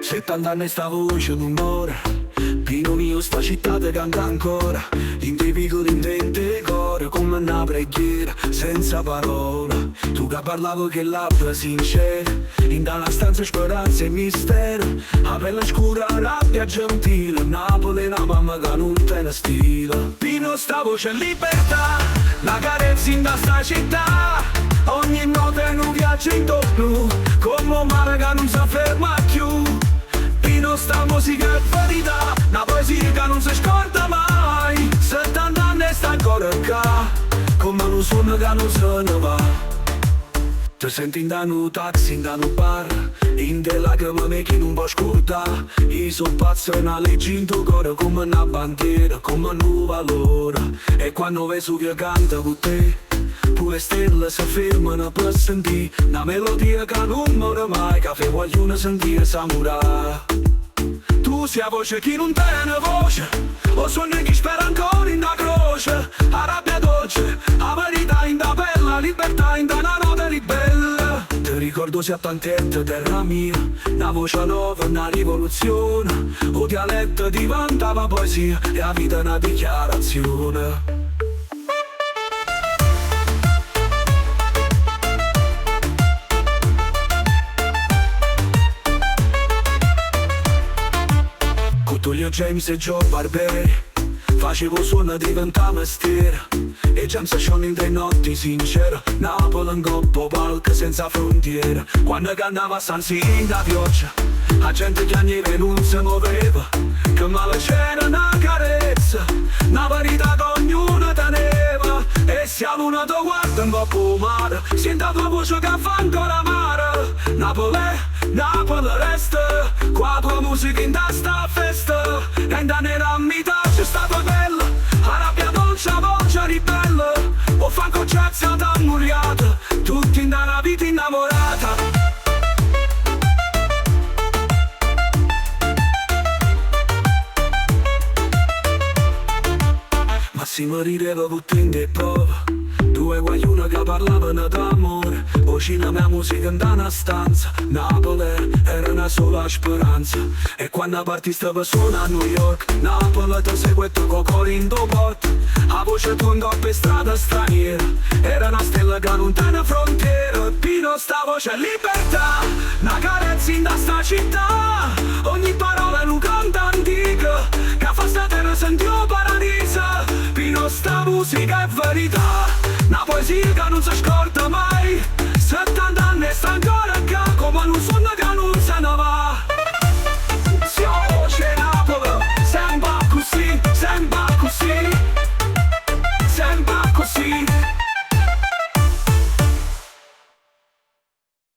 70 anni sta voce non muore, Pino mio sta città te canta ancora, in dei piccoli intenti cuore, come una preghiera, senza parole. Tu che parlavo che labbra sincere, in dalla stanza speranza e mistero, a pelle scura, rabbia gentile, Napoli è una mamma che non tiene stile. Pino sta voce libertà, la carezza in da sta città, ogni notte è un viaggio in doppio, come un mare che non si ferma più. Pino sta musica è verità, una poesia che non si scorda mai. 70 anni sta ancora qua, come un suono che non se ne va. Ti senti in da un taxi, in da un bar, in de lacrime che non può scordare. Io sono pazzo e una legge in tuo cuore, come una bandiera, come un valore. E quando vedo che canta con te, pure stelle si fermano per sentire una melodia che non muore mai, che fa vogliono sentire samurai. Tu sei la voce che non tiene voce, o suono che spera ancora in da croce. La rabbia dolce, la verità in da bella, libertà in da una notte ribella. Ti ricordo se a tant'ette terra mia, una voce nuova, una rivoluzione. O dialetto diventava poesia e la vita una dichiarazione. Tullio James e Joe Barberi, facevo suono diventa mestiere, e James sono in tre notti sincero, Napoli in coppa palca senza frontiere. Quando cantava San Siro da pioggia, la gente piangeva e non si muoveva, che male c'era una carezza, una verità che ognuno teneva. E se la luna ti guarda in coppa mare, senti la tua voce che fa ancora amare. Napoli, Napoli resta, qua tua musica in sta festa. E in da nera metà c'è stata bella, la rabbia dolce, la voce ribella, o fa concezia da muriata, tutti in da una vita innamorata. Ma si morire tutti in dei prova, due guaglione che parlavano d'amore, voci la mia musica in da una stanza. Napoli era una sola speranza, e quando parti stava suona a New York, Napoli ti seguette con cuore in tuo porto. La voce tonda per strada straniera, era una stella che non tiene frontiere. Pino sta voce è libertà, una carezza in da sta città, ogni parola è un canto antico, che fa sta terra sentire paradiso. Pino sta musica è verità, una poesia che non si scorda mai.